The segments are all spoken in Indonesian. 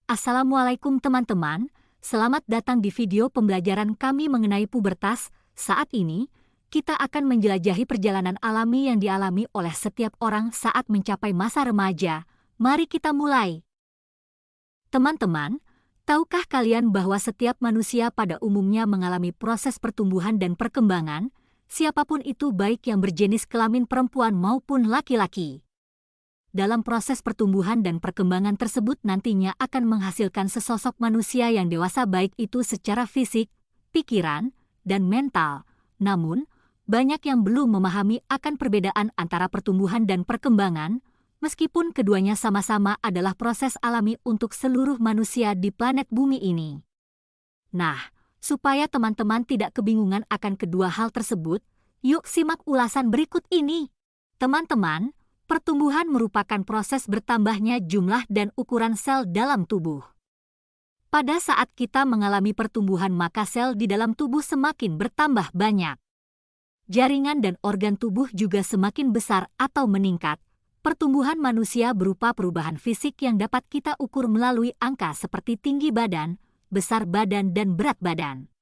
Assalamualaikum teman-teman, selamat datang di video pembelajaran kami mengenai pubertas. Saat ini, kita akan menjelajahi perjalanan alami yang dialami oleh setiap orang saat mencapai masa remaja. Mari kita mulai. Teman-teman, tahukah kalian bahwa setiap manusia pada umumnya mengalami proses pertumbuhan dan perkembangan, siapapun itu baik yang berjenis kelamin perempuan maupun laki-laki? Dalam proses pertumbuhan dan perkembangan tersebut nantinya akan menghasilkan sesosok manusia yang dewasa baik itu secara fisik, pikiran, dan mental. Namun, banyak yang belum memahami akan perbedaan antara pertumbuhan dan perkembangan, meskipun keduanya sama-sama adalah proses alami untuk seluruh manusia di planet bumi ini. Nah, supaya teman-teman tidak kebingungan akan kedua hal tersebut, yuk simak ulasan berikut ini. Teman-teman, pertumbuhan merupakan proses bertambahnya jumlah dan ukuran sel dalam tubuh. Pada saat kita mengalami pertumbuhan maka sel di dalam tubuh semakin bertambah banyak. Jaringan dan organ tubuh juga semakin besar atau meningkat. Pertumbuhan manusia berupa perubahan fisik yang dapat kita ukur melalui angka seperti tinggi badan, besar badan, dan berat badan.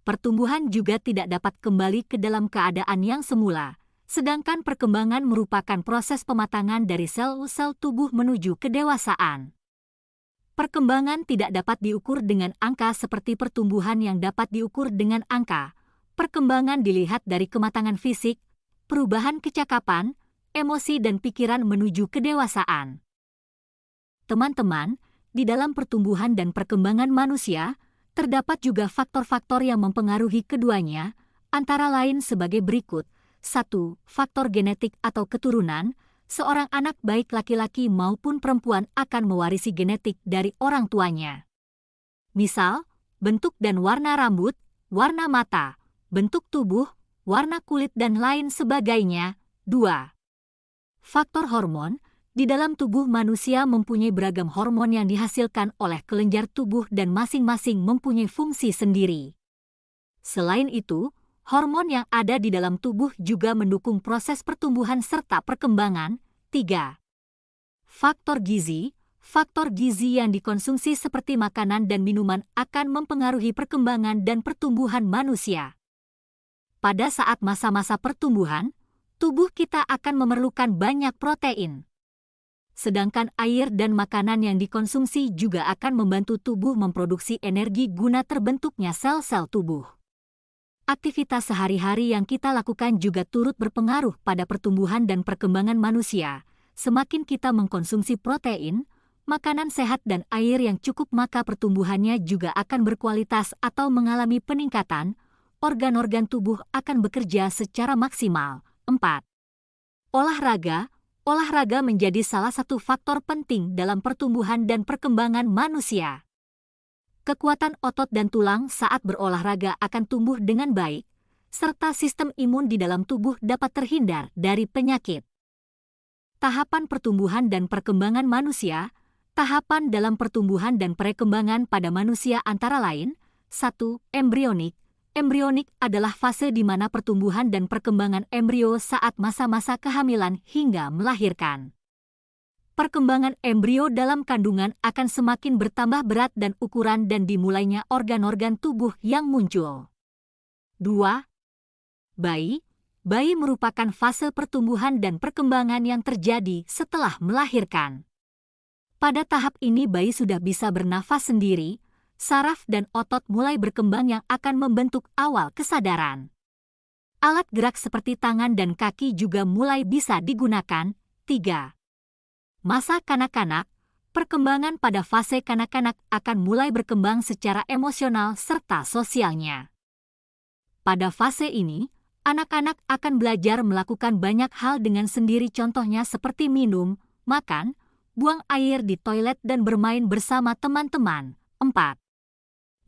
Pertumbuhan juga tidak dapat kembali ke dalam keadaan yang semula. Sedangkan perkembangan merupakan proses pematangan dari sel-sel tubuh menuju kedewasaan. Perkembangan tidak dapat diukur dengan angka seperti pertumbuhan yang dapat diukur dengan angka. Perkembangan dilihat dari kematangan fisik, perubahan kecakapan, emosi dan pikiran menuju kedewasaan. Teman-teman, di dalam pertumbuhan dan perkembangan manusia, terdapat juga faktor-faktor yang mempengaruhi keduanya, antara lain sebagai berikut. 1. Faktor genetik atau keturunan. Seorang anak baik laki-laki maupun perempuan akan mewarisi genetik dari orang tuanya. Misal, bentuk dan warna rambut, warna mata, bentuk tubuh, warna kulit dan lain sebagainya. 2. Faktor hormon. Di dalam tubuh manusia mempunyai beragam hormon yang dihasilkan oleh kelenjar tubuh dan masing-masing mempunyai fungsi sendiri. Selain itu, hormon yang ada di dalam tubuh juga mendukung proses pertumbuhan serta perkembangan. 3. Faktor gizi. Faktor gizi yang dikonsumsi seperti makanan dan minuman akan mempengaruhi perkembangan dan pertumbuhan manusia. Pada saat masa-masa pertumbuhan, tubuh kita akan memerlukan banyak protein. Sedangkan air dan makanan yang dikonsumsi juga akan membantu tubuh memproduksi energi guna terbentuknya sel-sel tubuh. Aktivitas sehari-hari yang kita lakukan juga turut berpengaruh pada pertumbuhan dan perkembangan manusia. Semakin kita mengkonsumsi protein, makanan sehat dan air yang cukup maka pertumbuhannya juga akan berkualitas atau mengalami peningkatan, organ-organ tubuh akan bekerja secara maksimal. 4. Olahraga. Olahraga menjadi salah satu faktor penting dalam pertumbuhan dan perkembangan manusia. Kekuatan otot dan tulang saat berolahraga akan tumbuh dengan baik, serta sistem imun di dalam tubuh dapat terhindar dari penyakit. Tahapan pertumbuhan dan perkembangan manusia. Tahapan dalam pertumbuhan dan perkembangan pada manusia antara lain. 1. Embrionik. Embrionik adalah fase di mana pertumbuhan dan perkembangan embrio saat masa-masa kehamilan hingga melahirkan. Perkembangan embrio dalam kandungan akan semakin bertambah berat dan ukuran dan dimulainya organ-organ tubuh yang muncul. 2. Bayi. Bayi merupakan fase pertumbuhan dan perkembangan yang terjadi setelah melahirkan. Pada tahap ini bayi sudah bisa bernafas sendiri, saraf dan otot mulai berkembang yang akan membentuk awal kesadaran. Alat gerak seperti tangan dan kaki juga mulai bisa digunakan. 3. Masa kanak-kanak. Perkembangan pada fase kanak-kanak akan mulai berkembang secara emosional serta sosialnya. Pada fase ini, anak-anak akan belajar melakukan banyak hal dengan sendiri contohnya seperti minum, makan, buang air di toilet dan bermain bersama teman-teman. 4.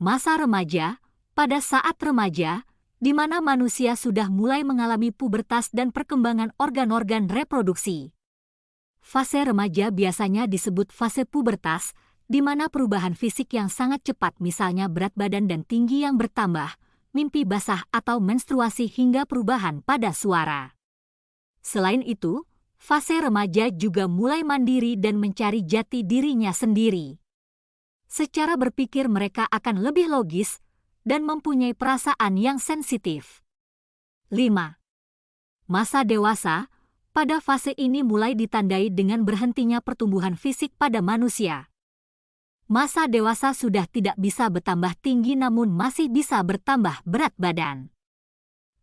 Masa remaja. Pada saat remaja, di mana manusia sudah mulai mengalami pubertas dan perkembangan organ-organ reproduksi. Fase remaja biasanya disebut fase pubertas, di mana perubahan fisik yang sangat cepat misalnya berat badan dan tinggi yang bertambah, mimpi basah atau menstruasi hingga perubahan pada suara. Selain itu, fase remaja juga mulai mandiri dan mencari jati dirinya sendiri. Secara berpikir mereka akan lebih logis dan mempunyai perasaan yang sensitif. 5. Masa dewasa. Pada fase ini mulai ditandai dengan berhentinya pertumbuhan fisik pada manusia. Masa dewasa sudah tidak bisa bertambah tinggi namun masih bisa bertambah berat badan.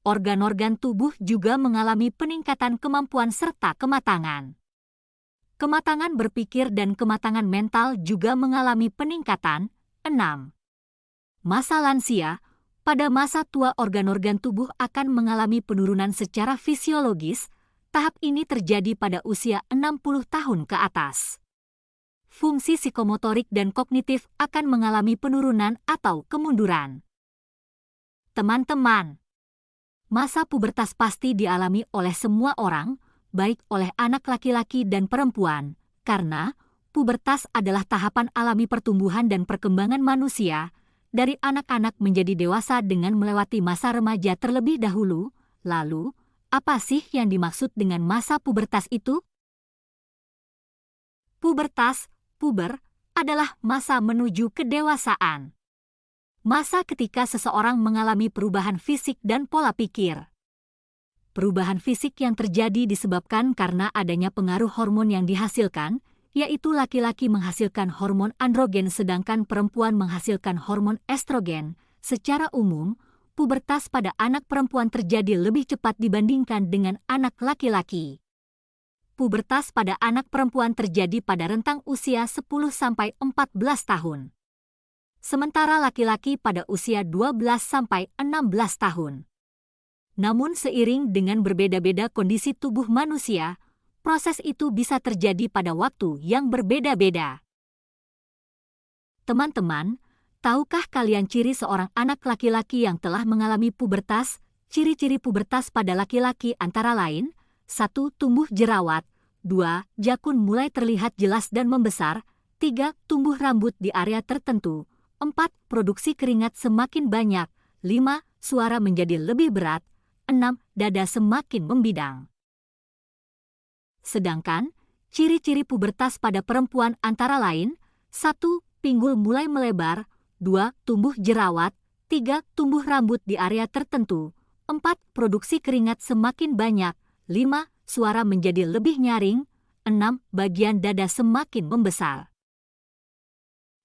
Organ-organ tubuh juga mengalami peningkatan kemampuan serta kematangan. Kematangan berpikir dan kematangan mental juga mengalami peningkatan. 6. Masa lansia. Pada masa tua organ-organ tubuh akan mengalami penurunan secara fisiologis. Tahap ini terjadi pada usia 60 tahun ke atas. Fungsi psikomotorik dan kognitif akan mengalami penurunan atau kemunduran. Teman-teman, masa pubertas pasti dialami oleh semua orang, baik oleh anak laki-laki dan perempuan, karena pubertas adalah tahapan alami pertumbuhan dan perkembangan manusia, dari anak-anak menjadi dewasa dengan melewati masa remaja terlebih dahulu. Lalu, apa sih yang dimaksud dengan masa pubertas itu? Pubertas, puber, adalah masa menuju kedewasaan. Masa ketika seseorang mengalami perubahan fisik dan pola pikir. Perubahan fisik yang terjadi disebabkan karena adanya pengaruh hormon yang dihasilkan, yaitu laki-laki menghasilkan hormon androgen sedangkan perempuan menghasilkan hormon estrogen. Secara umum, pubertas pada anak perempuan terjadi lebih cepat dibandingkan dengan anak laki-laki. Pubertas pada anak perempuan terjadi pada rentang usia 10-14 tahun. Sementara laki-laki pada usia 12-16 tahun. Namun seiring dengan berbeda-beda kondisi tubuh manusia, proses itu bisa terjadi pada waktu yang berbeda-beda. Teman-teman, tahukah kalian ciri seorang anak laki-laki yang telah mengalami pubertas? Ciri-ciri pubertas pada laki-laki antara lain, 1. Tumbuh jerawat, 2. Jakun mulai terlihat jelas dan membesar, 3. Tumbuh rambut di area tertentu, 4. Produksi keringat semakin banyak, 5. Suara menjadi lebih berat, 6. Dada semakin membidang. Sedangkan, ciri-ciri pubertas pada perempuan antara lain, 1. Pinggul mulai melebar, 2. Tumbuh jerawat, 3. Tumbuh rambut di area tertentu, 4. Produksi keringat semakin banyak, 5. Suara menjadi lebih nyaring, 6. Bagian dada semakin membesar.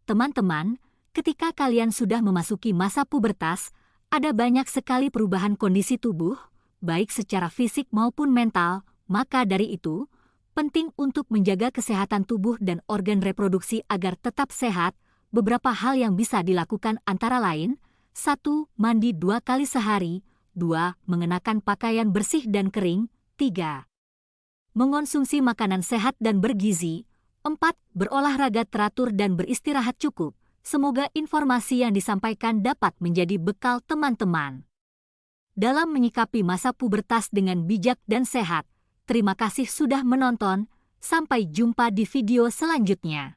Teman-teman, ketika kalian sudah memasuki masa pubertas, ada banyak sekali perubahan kondisi tubuh, baik secara fisik maupun mental, maka dari itu, penting untuk menjaga kesehatan tubuh dan organ reproduksi agar tetap sehat. Beberapa hal yang bisa dilakukan antara lain, 1. Mandi 2 kali sehari, 2. Mengenakan pakaian bersih dan kering, 3. Mengonsumsi makanan sehat dan bergizi, 4. Berolahraga teratur dan beristirahat cukup. Semoga informasi yang disampaikan dapat menjadi bekal teman-teman dalam menyikapi masa pubertas dengan bijak dan sehat. Terima kasih sudah menonton, sampai jumpa di video selanjutnya.